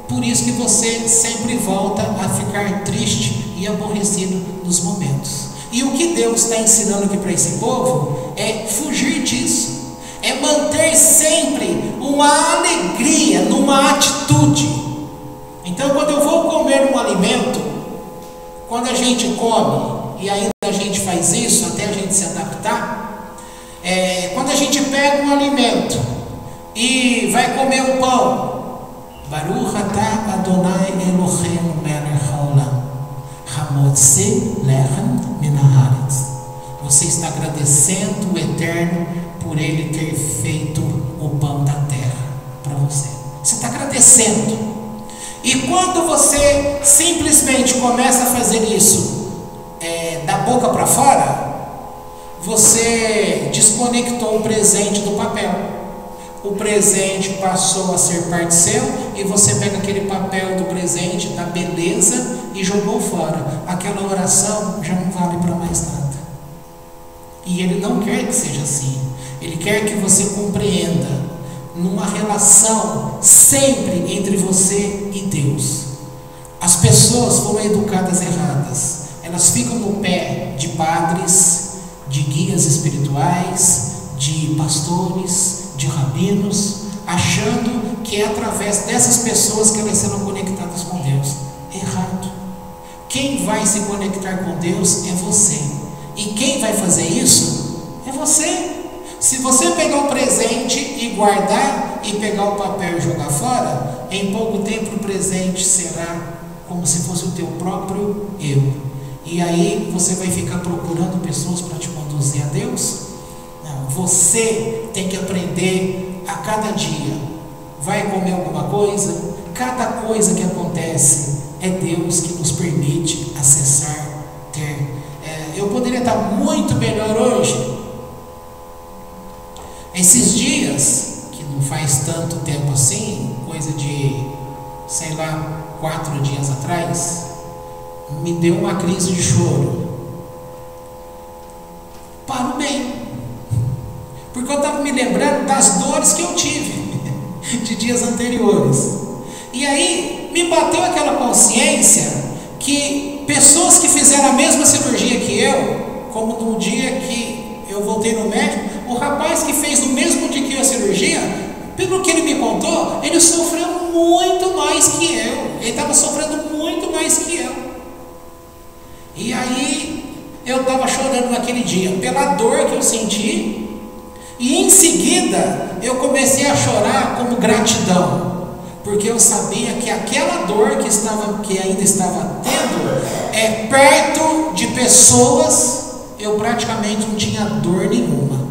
por isso que você sempre volta a ficar triste e aborrecido nos momentos. E o que Deus está ensinando aqui para esse povo é fugir disso, é manter sempre uma alegria numa atitude. Então, quando eu vou comer um alimento, quando a gente come, e ainda a gente faz isso até a gente se adaptar, quando a gente pega um alimento e vai comer o pão, Baruch atah Adonai Eloheinu melech haolam, hamotzi lechem min haaretz. Você está agradecendo o Eterno por Ele ter feito o pão da terra para você. Você está agradecendo. E quando você simplesmente começa a fazer isso da boca para fora, você desconectou o presente do papel. O presente passou a ser parte seu e você pega aquele papel do presente, da beleza, e jogou fora. Aquela oração já não vale para mais nada. E Ele não quer que seja assim. Ele quer que você compreenda numa relação sempre entre você e Deus. As pessoas foram educadas erradas. Elas ficam no pé de padres, de guias espirituais, de pastores, de rabinos, achando que é através dessas pessoas que elas serão conectadas com Deus. Errado. Quem vai se conectar com Deus é você. E quem vai fazer isso é você. Se você pegar o presente e guardar, e pegar o papel e jogar fora, em pouco tempo o presente será como se fosse o teu próprio eu. E aí você vai ficar procurando pessoas para te conduzir a Deus? Não, você tem que aprender a cada dia. Vai comer alguma coisa? Cada coisa que acontece é Deus que nos permite acessar, ter. Eu poderia estar muito melhor hoje. Esses dias, que não faz tanto tempo assim, coisa de, 4 dias atrás, me deu uma crise de choro. Paro bem, porque eu estava me lembrando das dores que eu tive de dias anteriores. E aí me bateu aquela consciência que pessoas que fizeram a mesma cirurgia que eu, como no dia que eu voltei no médico, o rapaz que fez no mesmo dia que eu a cirurgia, pelo que ele me contou, ele sofreu muito mais que eu. Ele estava sofrendo muito mais que eu. E aí eu estava chorando naquele dia pela dor que eu senti, e em seguida eu comecei a chorar como gratidão, porque eu sabia que aquela dor que ainda estava tendo, perto de pessoas, eu praticamente não tinha dor nenhuma.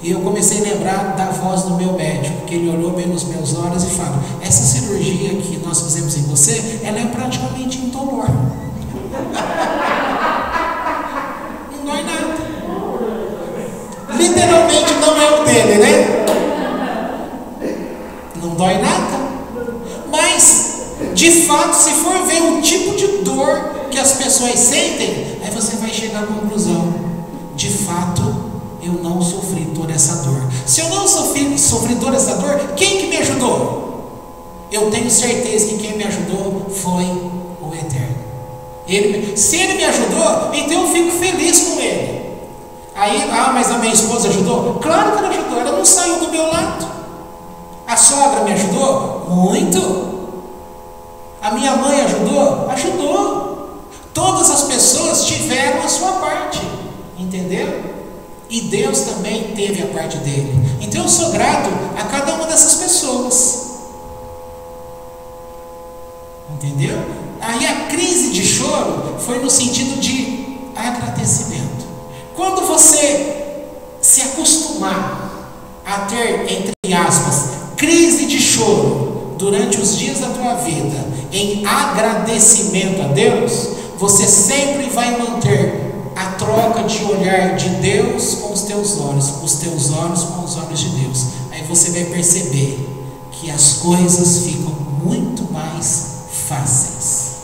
E eu comecei a lembrar da voz do meu médico, que ele olhou bem nos meus olhos e falou: essa cirurgia que nós fizemos em você, ela é praticamente indolor. Não dói nada. Literalmente não é o dele, né? Não dói nada. Mas, de fato, se for ver o tipo de dor que as pessoas sentem, aí você vai chegar à conclusão: de fato, eu não sofri toda essa dor. Se eu não sofri toda essa dor, quem que me ajudou? Eu tenho certeza que quem me ajudou foi o Eterno. Se Ele me ajudou, então eu fico feliz com Ele. Aí, mas a minha esposa ajudou? Claro que ela ajudou, ela não saiu do meu lado. A sogra me ajudou? Muito. A minha mãe ajudou? Ajudou. Todas as pessoas tiveram a sua parte, entendeu? E Deus também teve a parte dele. Então eu sou grato a cada uma dessas pessoas. Entendeu? Aí a crise de choro foi no sentido de agradecimento. Quando você se acostumar a ter, entre aspas, crise de choro durante os dias da tua vida em agradecimento a Deus, você sempre vai manter a troca de olhar de Deus com os teus olhos com os olhos de Deus. Aí você vai perceber que as coisas ficam muito mais fáceis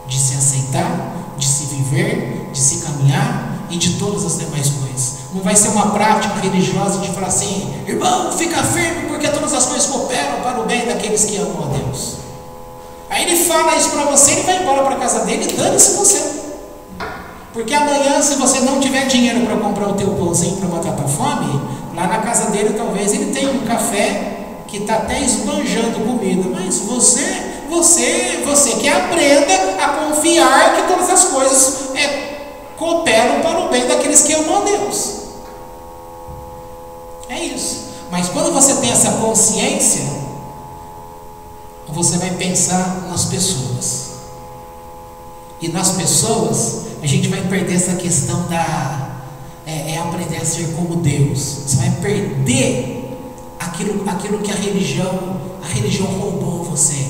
de se aceitar, de se viver, de se caminhar e de todas as demais coisas. Não vai ser uma prática religiosa de falar assim: irmão, fica firme, porque todas as coisas cooperam para o bem daqueles que amam a Deus. Aí ele fala isso para você, ele vai embora para a casa dele e dane-se você. Porque amanhã, se você não tiver dinheiro para comprar o teu pãozinho para matar a tua fome, lá na casa dele talvez ele tenha um café que está até esbanjando comida. Mas você que aprenda a confiar que todas as coisas cooperam para o bem daqueles que amam a Deus. É isso. Mas quando você tem essa consciência, você vai pensar nas pessoas. E nas pessoas, a gente vai perder essa questão aprender a ser como Deus. Você vai perder aquilo que a religião roubou você.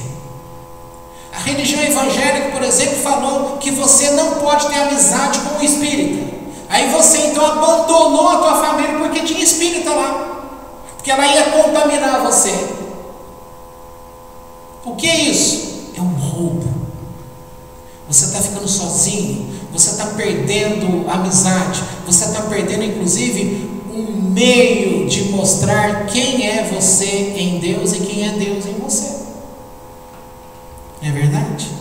A religião evangélica, por exemplo, falou que você não pode ter amizade com o espírita. Aí você então abandonou a tua família porque tinha espírita lá, porque ela ia contaminar você. O que é isso? É um roubo. Você está ficando sozinho, você está perdendo amizade, você está perdendo inclusive um meio de mostrar quem é você em Deus e quem é Deus em você. É verdade?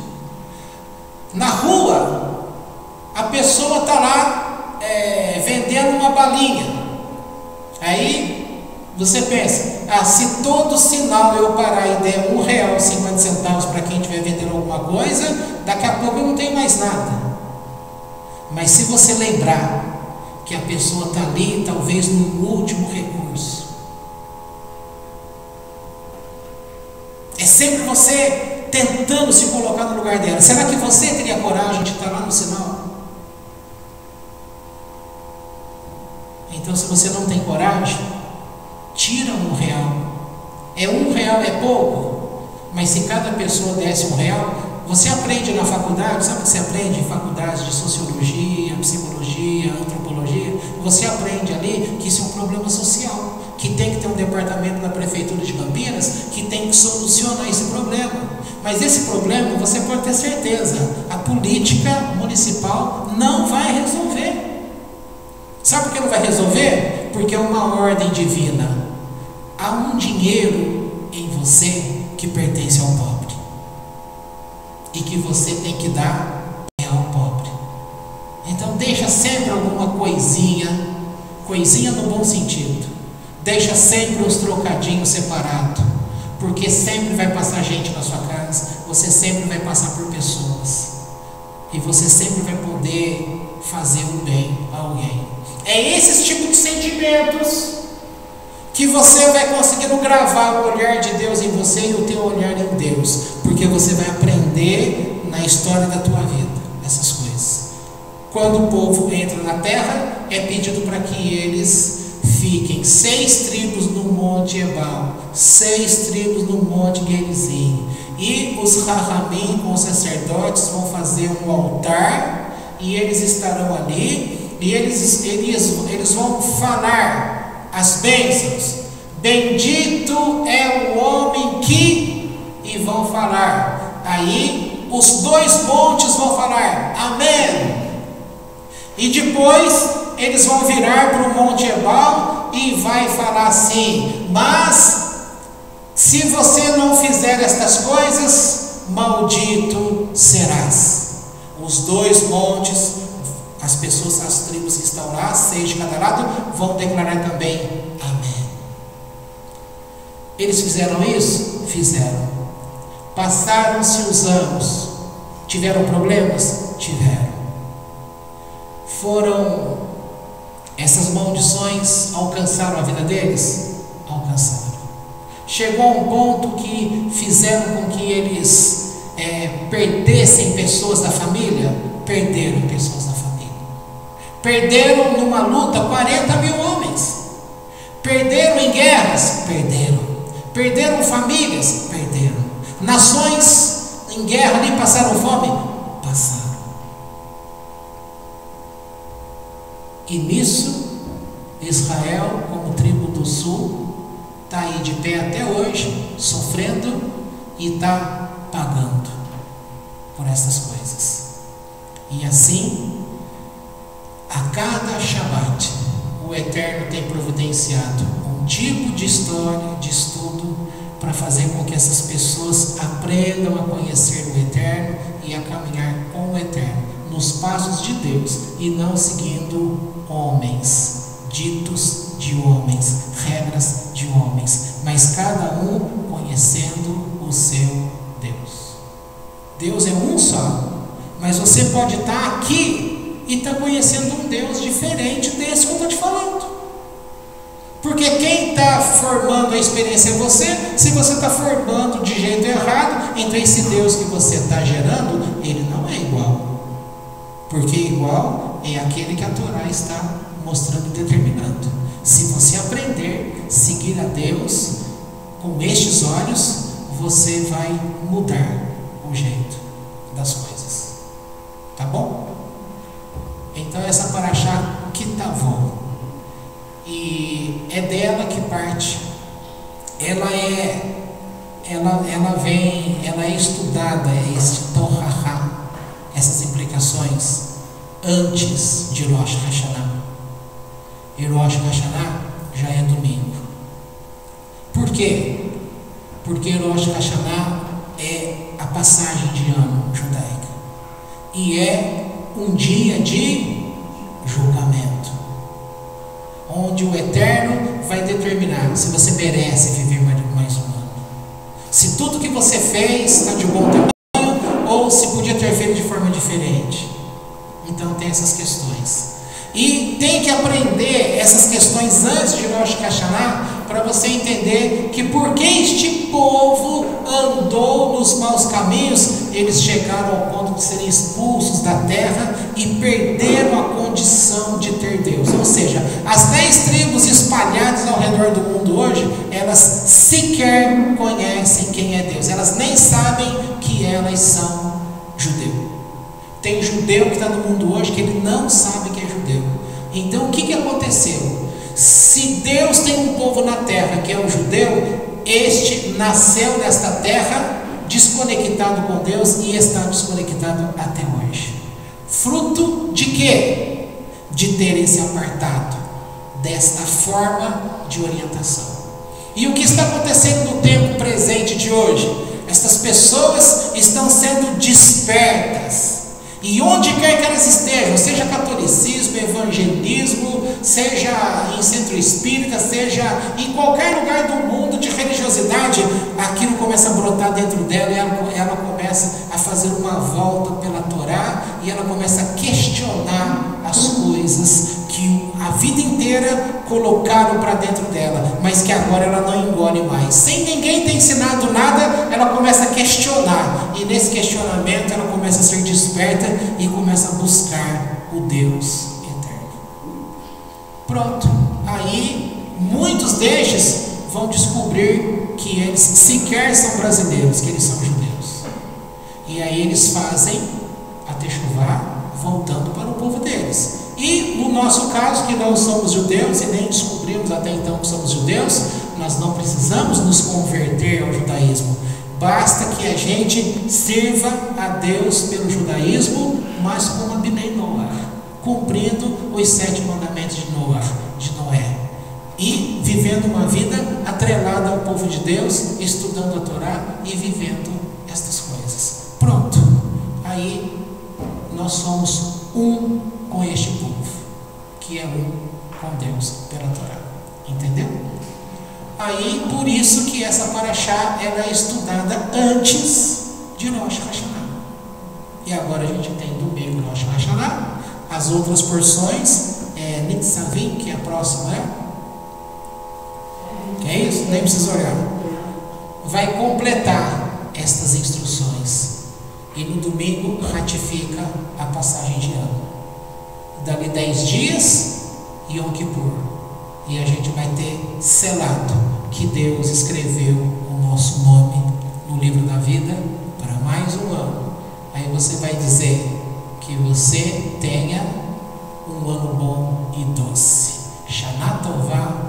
Na rua, a pessoa está lá vendendo uma balinha. Aí você pensa: se todo sinal eu parar e der R$1,50 para quem estiver vendendo alguma coisa, daqui a pouco eu não tenho mais nada. Mas se você lembrar que a pessoa está ali, talvez no último recurso, é sempre você tentando se colocar no lugar dela. Será que você teria coragem de estar lá no sinal? Então, se você não tem coragem, tira R$1. R$1 é pouco, mas se cada pessoa desse R$1, você aprende na faculdade. Sabe o que você aprende em faculdades de sociologia, psicologia, antropologia? Você aprende ali que isso é um problema social, que tem que ter um departamento da prefeitura de Campinas que tem que solucionar esse problema. Mas esse problema, você pode ter certeza, a política municipal não vai resolver. Sabe por que não vai resolver? Porque é uma ordem divina. Há um dinheiro em você que pertence ao pobre, e que você tem que dar ao pobre. Então deixa sempre alguma coisinha no bom sentido. Deixa sempre uns trocadinhos separados, porque sempre vai passar gente na sua casa, você sempre vai passar por pessoas, e você sempre vai poder fazer o bem a alguém. É esses tipos de sentimentos que você vai conseguindo gravar o olhar de Deus em você e o teu olhar em Deus, porque você vai aprender na história da tua vida essas coisas. Quando o povo entra na terra, é pedido para que eles fiquem 6 tribos no Monte Ebal, 6 tribos no Monte Gerizim, e os Rahamim com os sacerdotes vão fazer um altar, e eles estarão ali, e eles vão falar as bênçãos. Bendito é o homem que, e vão falar. Aí os 2 montes vão falar amém, e depois eles vão virar para o Monte Ebal e vai falar assim: mas se você não fizer estas coisas, maldito serás. Os 2 montes, as pessoas, as tribos que estão lá, 6 de cada lado, vão declarar também amém. Eles fizeram isso? Fizeram. Passaram-se os anos. Tiveram problemas? Tiveram. Essas maldições alcançaram a vida deles? Alcançaram. Chegou a um ponto que fizeram com que eles perdessem pessoas da família? Perderam pessoas da família. Perderam numa luta 40 mil homens. Perderam em guerras? Perderam. Perderam famílias? Perderam. Nações em guerra ali passaram fome? Passaram. E nisso, Israel, como tribo do sul, está aí de pé até hoje, sofrendo e está pagando por essas coisas. E assim, a cada Shabat, o o Eterno tem providenciado um tipo de história, de estudo, para fazer com que essas pessoas aprendam a conhecer o Eterno e a caminhar com o Eterno, nos passos de Deus, e não seguindo homens, ditos de homens, regras de homens, mas cada um conhecendo o seu Deus. Deus é um só, mas você pode estar aqui e estar conhecendo um Deus diferente desse que eu estou te falando. Porque quem está formando a experiência é você. Se você está formando de jeito errado, então esse Deus que você está gerando, ele não é igual. Porque igual é aquele que a Torá está mostrando e determinando. Se você aprender a seguir a Deus com estes olhos, você vai mudar o jeito das coisas. Tá bom? Então essa paraxá Kitavó, e é dela que parte. Ela é estudada, este Torahá, essas implicações antes de Rosh Hashanah. E Rosh Hashanah já é domingo. Por quê? Porque Rosh Hashanah é a passagem de ano judaica e é um dia de julgamento, onde o Eterno vai determinar se você merece viver mais um ano, se tudo que você fez está de bom tamanho, ou se podia ter feito de forma diferente. Então tem essas questões, e tem que aprender essas questões antes de Rosh Hashanah, para você entender que porque este povo andou nos maus caminhos, eles chegaram ao ponto de serem expulsos da terra e perderam a condição de ter Deus. Ou seja, as 10 tribos espalhadas ao redor do mundo hoje, elas sequer conhecem quem é Deus, elas nem sabem que elas são judeu. Tem judeu que está no mundo hoje que ele não sabe que é judeu. Então o que aconteceu? Se Deus tem um povo na terra que é o judeu, este nasceu nesta terra desconectado com Deus e está desconectado até hoje. Fruto de quê? De terem se apartado desta forma de orientação. E o que está acontecendo no tempo presente de hoje? Estas pessoas estão sendo despertas. E onde quer que elas estejam, seja catolicismo, evangelismo, seja em centro espírita, seja em qualquer lugar do mundo de religiosidade, aquilo começa a brotar dentro dela, e ela começa a fazer uma volta pela Torá, e ela começa a questionar as coisas que a vida inteira colocaram para dentro dela, mas que agora ela não engole mais. Sem ninguém ter ensinado nada, ela começa a questionar, e nesse questionamento ela começa a ser desperta e começa a buscar o Deus eterno. Pronto, aí muitos destes vão descobrir que eles sequer são brasileiros, que eles são judeus, e aí eles fazem a techuvá voltando para o povo deles. E no nosso caso, que não somos judeus e nem descobrimos até então que somos judeus, nós não precisamos nos converter ao judaísmo. Basta que a gente sirva a Deus pelo judaísmo, mas como a Bnei Noach, cumprindo os 7 mandamentos de Noé, e vivendo uma vida atrelada ao povo de Deus, estudando a Torá e vivendo estas coisas. Pronto, aí nós somos um com este povo, que é um com Deus pela Torá. Entendeu? Aí, por isso que essa paraxá ela é estudada antes de Rosh Hashanah. E agora a gente tem domingo Rosh Hashanah. As outras porções é Nitzavim, que é a próxima, que é isso? Nem precisa olhar. Vai completar estas instruções. E no domingo ratifica a passagem de ano. Dali 10 dias, Yom Kippur. E a gente vai ter selado que Deus escreveu o nosso nome no livro da vida para mais um ano. Aí você vai dizer que você tenha um ano bom e doce. Shana Tová